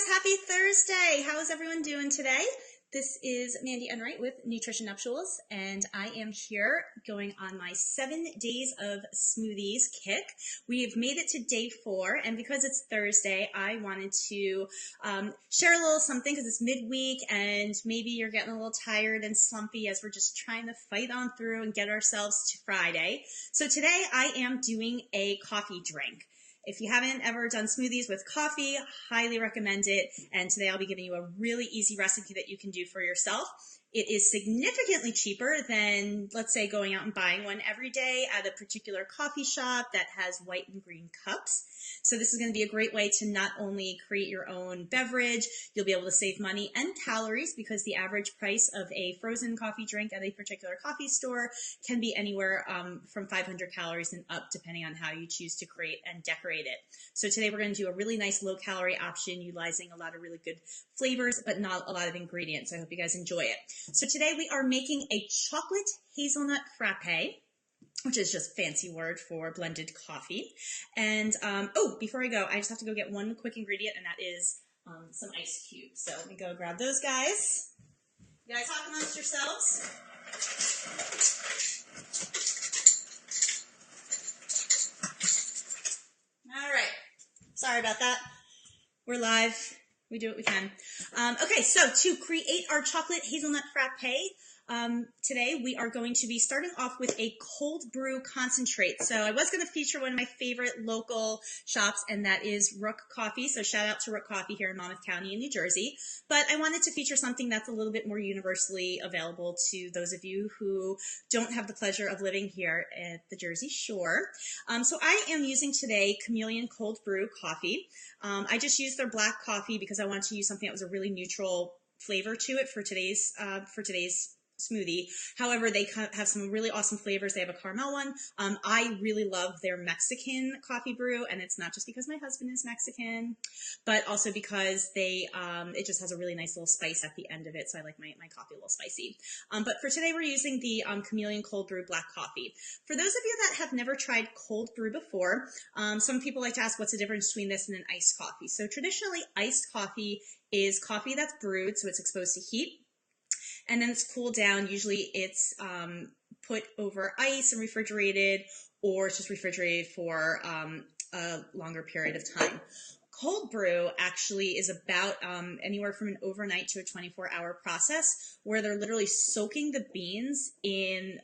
happy Thursday. How is everyone doing today? This is Mandy Enright with Nutrition Nuptials, and I am here going on my 7 days of smoothies kick. We've made it to day 4, and because it's Thursday, I wanted to share a little something because it's midweek, and maybe you're getting a little tired and slumpy as we're just trying to fight on through and get ourselves to Friday. So today I am doing a coffee drink. If you haven't ever done smoothies with coffee, highly recommend it. And today I'll be giving you a really easy recipe that you can do for yourself. It is significantly cheaper than, let's say, going out and buying one every day at a particular coffee shop that has white and green cups. So this is going to be a great way to not only create your own beverage, you'll be able to save money and calories because the average price of a frozen coffee drink at a particular coffee store can be anywhere from 500 calories and up, depending on how you choose to create and decorate it. So today we're going to do a really nice low-calorie option utilizing a lot of really good flavors, but not a lot of ingredients. I hope you guys enjoy it. So today we are making a chocolate hazelnut frappé, which is just a fancy word for blended coffee. And, oh, before I go, I just have to go get one quick ingredient, and that is some ice cubes. So let me go grab those guys. You guys talk amongst yourselves. All right. Sorry about that. We're live. We do what we can. Okay, so to create our chocolate hazelnut frappe, today we are going to be starting off with a cold brew concentrate. So I was going to feature one of my favorite local shops, and that is Rook Coffee. So shout out to Rook Coffee here in Monmouth County in New Jersey. But I wanted to feature something that's a little bit more universally available to those of you who don't have the pleasure of living here at the Jersey Shore. So I am using today Chameleon Cold Brew coffee. I just used their black coffee because I wanted to use something that was a really neutral flavor to it for today's smoothie. However, they have some really awesome flavors. They have a caramel one. I really love their Mexican coffee brew, and it's not just because my husband is Mexican, but also because it just has a really nice little spice at the end of it, so I like my coffee a little spicy. But for today, we're using the Chameleon Cold Brew black coffee. For those of you that have never tried cold brew before, some people like to ask what's the difference between this and an iced coffee. So traditionally, iced coffee is coffee that's brewed, so it's exposed to heat, and then it's cooled down. Usually it's put over ice and refrigerated, or it's just refrigerated for a longer period of time. Cold brew actually is about anywhere from an overnight to a 24-hour process where they're literally soaking the beans in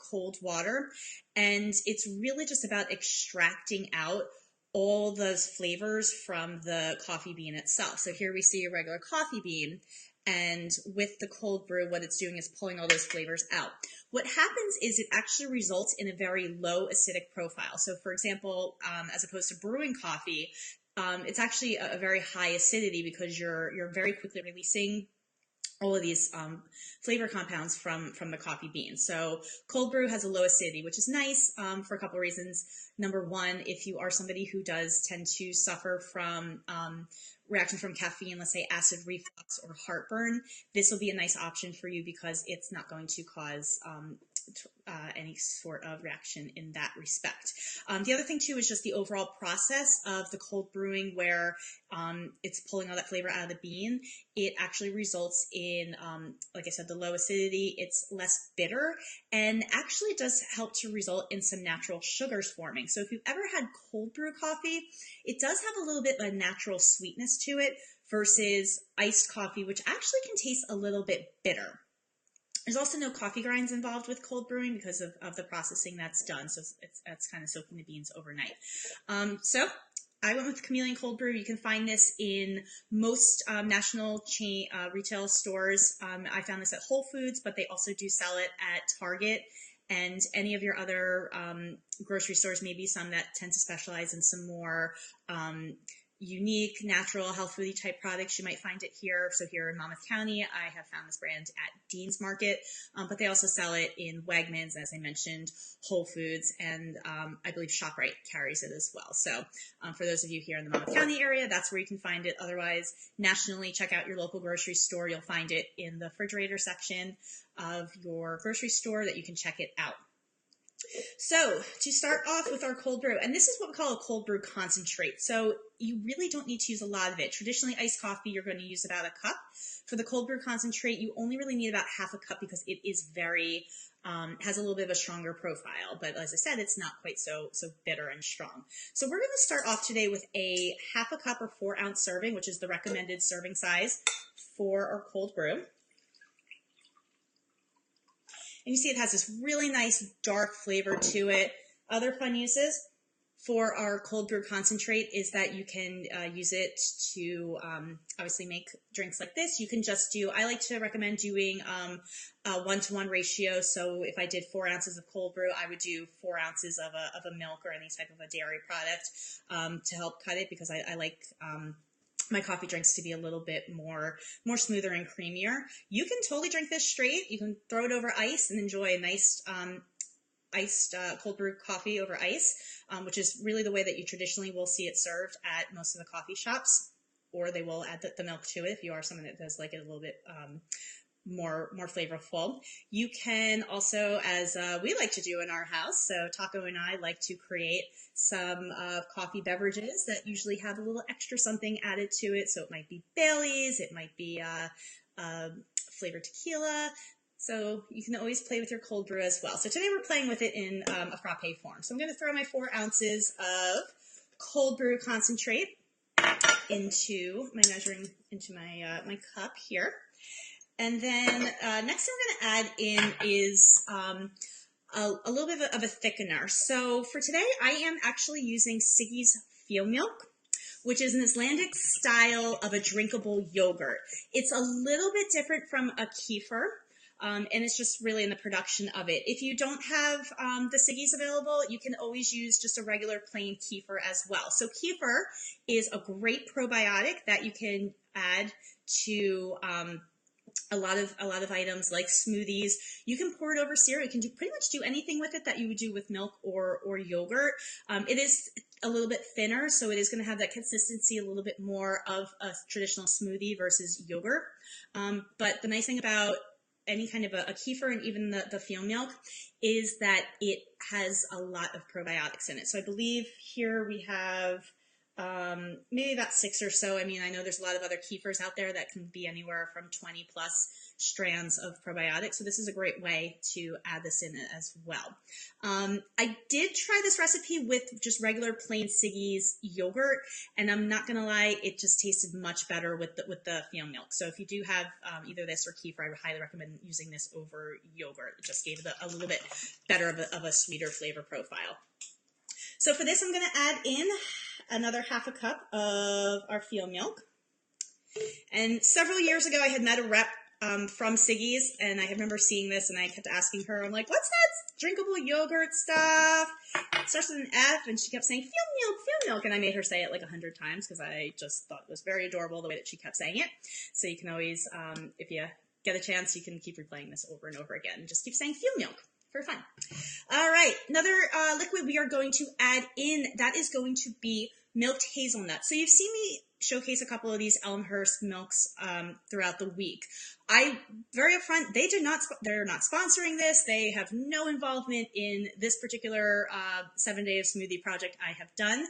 cold water, and it's really just about extracting out all those flavors from the coffee bean itself. So here we see a regular coffee bean, and with the cold brew, what it's doing is pulling all those flavors out. What happens is it actually results in a very low acidic profile. So for example, as opposed to brewing coffee, it's actually a very high acidity because you're very quickly releasing all of these flavor compounds from the coffee bean. So cold brew has a low acidity, which is nice for a couple of reasons. Number one, if you are somebody who does tend to suffer from reaction from caffeine, let's say acid reflux or heartburn, this will be a nice option for you because it's not going to cause any sort of reaction in that respect. The other thing too is just the overall process of the cold brewing where it's pulling all that flavor out of the bean. It actually results in, like I said, the low acidity. It's less bitter, and actually does help to result in some natural sugars forming. So if you've ever had cold brew coffee, it does have a little bit of a natural sweetness to it versus iced coffee, which actually can taste a little bit bitter. There's also no coffee grinds involved with cold brewing because of the processing that's done. So it's kind of soaking the beans overnight. So I went with Chameleon Cold Brew. You can find this in most national chain retail stores. I found this at Whole Foods, but they also do sell it at Target and any of your other grocery stores, maybe some that tend to specialize in some more unique, natural, health foodie type products. You might find it here. So here in Monmouth County, I have found this brand at Dean's Market, but they also sell it in Wegmans, as I mentioned, Whole Foods, and I believe ShopRite carries it as well. So for those of you here in the Monmouth County area, that's where you can find it. Otherwise, nationally, check out your local grocery store. You'll find it in the refrigerator section of your grocery store that you can check it out. So to start off with our cold brew, and this is what we call a cold brew concentrate. So you really don't need to use a lot of it. Traditionally, iced coffee, you're going to use about a cup. For the cold brew concentrate, you only really need about half a cup because it is very, has a little bit of a stronger profile. But as I said, it's not quite so bitter and strong. So we're going to start off today with a half a cup or 4-ounce serving, which is the recommended serving size for our cold brew. And you see it has this really nice dark flavor to it. Other fun uses for our cold brew concentrate is that you can use it to obviously make drinks like this. You can just do, I like to recommend doing a 1-to-1 ratio. So if I did 4 ounces of cold brew, I would do 4 ounces of a milk or any type of a dairy product to help cut it, because I like my coffee drinks to be a little bit more smoother and creamier. You can totally drink this straight. You can throw it over ice and enjoy a nice iced cold brew coffee over ice, which is really the way that you traditionally will see it served at most of the coffee shops, or they will add the milk to it if you are someone that does like it a little bit more flavorful. You can also, as we like to do in our house, so Taco and I like to create some coffee beverages that usually have a little extra something added to it. So it might be Bailey's, it might be flavored tequila. So you can always play with your cold brew as well. So today we're playing with it in a frappe form. So I'm going to throw my 4 ounces of cold brew concentrate into my my cup here. And then next thing we're going to add in is a little bit of a thickener. So for today, I am actually using Siggi's filmjolk, which is an Icelandic style of a drinkable yogurt. It's a little bit different from a kefir, and it's just really in the production of it. If you don't have the Siggi's available, you can always use just a regular plain kefir as well. So kefir is a great probiotic that you can add to a lot of items like smoothies. You can pour it over cereal. You can pretty much do anything with it that you would do with milk or yogurt. It is a little bit thinner, so it is going to have that consistency a little bit more of a traditional smoothie versus yogurt. But the nice thing about any kind of a kefir and even the filmjolk is that it has a lot of probiotics in it. So I believe here we have maybe about 6 or so. I mean, I know there's a lot of other kefirs out there that can be anywhere from 20 plus strands of probiotics. So this is a great way to add this in as well. I did try this recipe with just regular plain Siggi's yogurt, and I'm not going to lie, it just tasted much better with the filmjolk. So if you do have either this or kefir, I would highly recommend using this over yogurt. It just gave it a little bit better of a sweeter flavor profile. So for this, I'm going to add in another half a cup of our filmjolk. And several years ago, I had met a rep from Siggi's, and I remember seeing this, and I kept asking her, I'm like, what's that drinkable yogurt stuff? It starts with an F, and she kept saying, filmjolk, and I made her say it like 100 times because I just thought it was very adorable the way that she kept saying it. So you can always, if you get a chance, you can keep replaying this over and over again. Just keep saying filmjolk for fun. All right, another liquid we are going to add in, that is going to be milked hazelnut. So you've seen me showcase a couple of these Elmhurst milks throughout the week. Very upfront, they're not sponsoring this. They have no involvement in this particular 7-day of smoothie project I have done.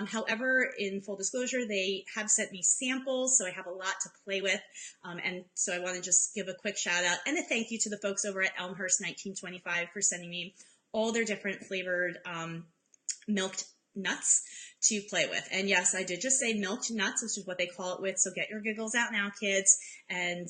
However, in full disclosure, they have sent me samples, so I have a lot to play with. And so I want to just give a quick shout out and a thank you to the folks over at Elmhurst 1925 for sending me all their different flavored milked nuts to play with. And yes, I did just say milked nuts, which is what they call it with, so get your giggles out now, kids, and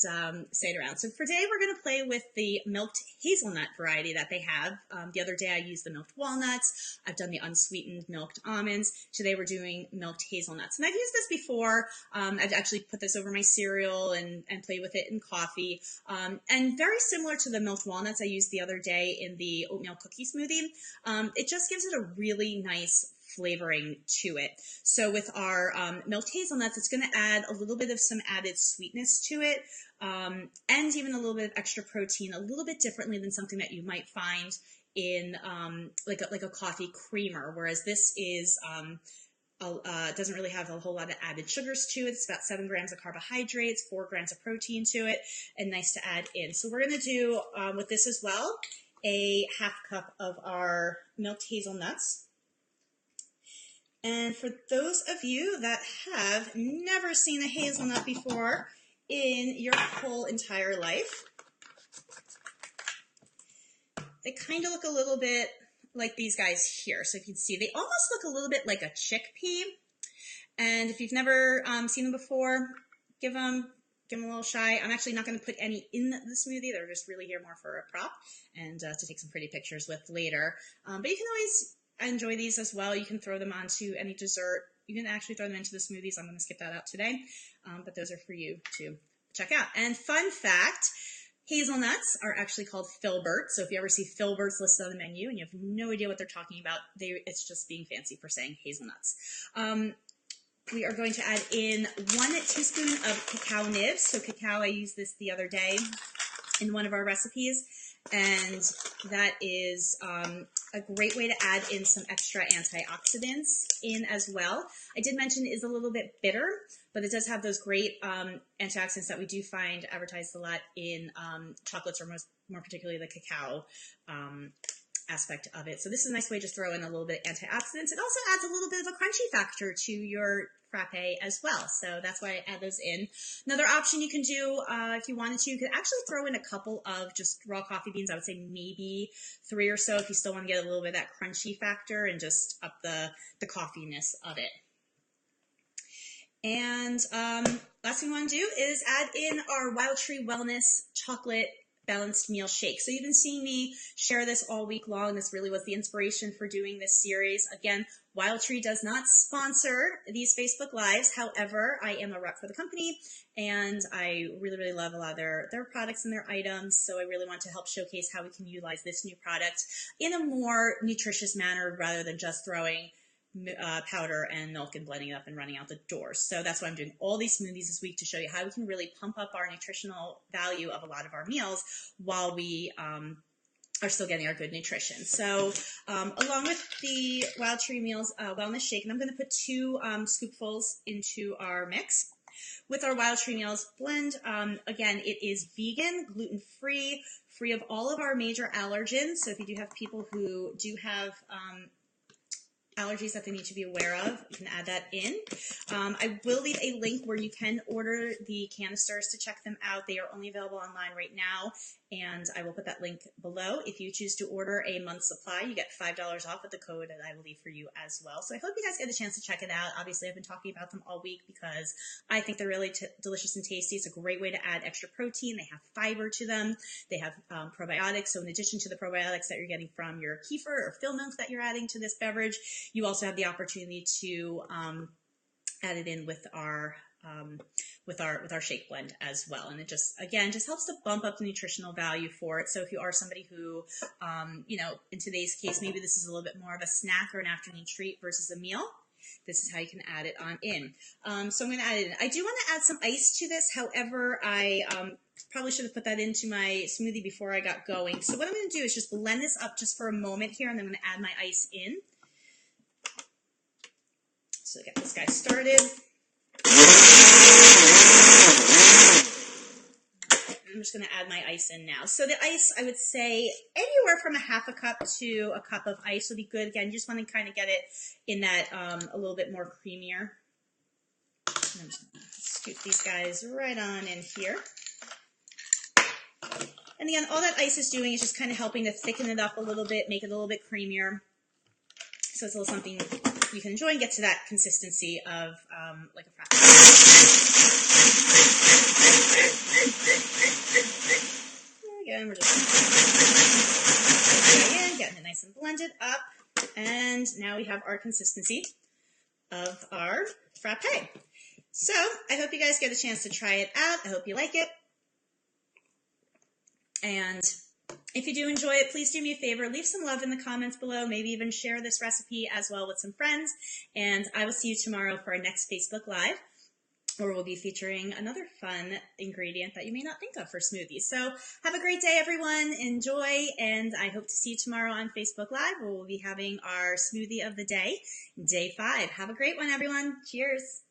say it around. So for today, we're going to play with the milked hazelnut variety that they have. The other day, I used the milked walnuts. I've done the unsweetened milked almonds. Today, we're doing milked hazelnuts. And I've used this before. I've actually put this over my cereal and played with it in coffee. And very similar to the milked walnuts I used the other day in the oatmeal cookie smoothie. It just gives it a really nice flavoring to it. So with our milked hazelnuts, it's going to add a little bit of some added sweetness to it, and even a little bit of extra protein, a little bit differently than something that you might find in like a coffee creamer, whereas this is doesn't really have a whole lot of added sugars to it. It's about 7 grams of carbohydrates, 4 grams of protein to it, and nice to add in. So we're going to do with this as well a half cup of our milked hazelnuts. And for those of you that have never seen a hazelnut before in your whole entire life, they kind of look a little bit like these guys here. So if you can see, they almost look a little bit like a chickpea. And if you've never seen them before, give them a little shy. I'm actually not going to put any in the smoothie. They're just really here more for a prop and to take some pretty pictures with later. But you can always enjoy these as well. You can throw them onto any dessert. You can actually throw them into the smoothies. I'm going to skip that out today. But those are for you to check out. And fun fact, hazelnuts are actually called filberts. So if you ever see filberts listed on the menu and you have no idea what they're talking about, it's just being fancy for saying hazelnuts. We are going to add in 1 teaspoon of cacao nibs. So cacao, I used this the other day in one of our recipes, and that is a great way to add in some extra antioxidants in as well. I did mention it is a little bit bitter, but it does have those great antioxidants that we do find advertised a lot in chocolates, or more particularly the cacao aspect of it. So this is a nice way to throw in a little bit of antioxidants. It also adds a little bit of a crunchy factor to your frappe as well. So that's why I add those in. Another option you can do if you wanted to, you could actually throw in a couple of just raw coffee beans. I would say maybe 3 or so if you still want to get a little bit of that crunchy factor and just up the coffeeness of it. And last thing we want to do is add in our Wildtree Wellness Chocolate Balanced Meal Shake. So you've been seeing me share this all week long. This really was the inspiration for doing this series. Again, Wildtree does not sponsor these Facebook Lives. However, I am a rep for the company, and I really, really love a lot of their products and their items. So I really want to help showcase how we can utilize this new product in a more nutritious manner rather than just throwing powder and milk and blending it up and running out the door. So that's why I'm doing all these smoothies this week, to show you how we can really pump up our nutritional value of a lot of our meals while we are still getting our good nutrition. So along with the Wildtree Meals Wellness Shake, and I'm going to put 2 scoopfuls into our mix. With our Wildtree Meals blend, again, it is vegan, gluten-free, free of all of our major allergens. So if you do have people who do have allergies that they need to be aware of, you can add that in. I will leave a link where you can order the canisters to check them out. They are only available online right now, and I will put that link below. If you choose to order a month's supply, you get $5 off with the code that I will leave for you as well. So I hope you guys get a chance to check it out. Obviously, I've been talking about them all week because I think they're really delicious and tasty. It's a great way to add extra protein. They have fiber to them. They have probiotics. So in addition to the probiotics that you're getting from your kefir or filmjolk that you're adding to this beverage, you also have the opportunity to add it in with our shake blend as well. And it just helps to bump up the nutritional value for it. So if you are somebody who, in today's case, maybe this is a little bit more of a snack or an afternoon treat versus a meal, this is how you can add it on in. So I'm going to add it in. I do want to add some ice to this. However, I probably should have put that into my smoothie before I got going. So what I'm going to do is just blend this up just for a moment here, and then I'm going to add my ice in. So get this guy started. I'm just going to add my ice in now. So the ice, I would say anywhere from a half a cup to a cup of ice would be good. Again, you just want to kind of get it in that a little bit more creamier. And I'm just going to scoop these guys right on in here. And again, all that ice is doing is just kind of helping to thicken it up a little bit, make it a little bit creamier. So it's a little something you can enjoy and get to that consistency of like a frappe. Again, we're just getting it nice and blended up. And now we have our consistency of our frappe. So I hope you guys get a chance to try it out. I hope you like it. And if you do enjoy it, please do me a favor, leave some love in the comments below, maybe even share this recipe as well with some friends, and I will see you tomorrow for our next Facebook Live, where we'll be featuring another fun ingredient that you may not think of for smoothies. So have a great day, everyone. Enjoy, and I hope to see you tomorrow on Facebook Live, where we'll be having our smoothie of the day, day 5. Have a great one, everyone. Cheers.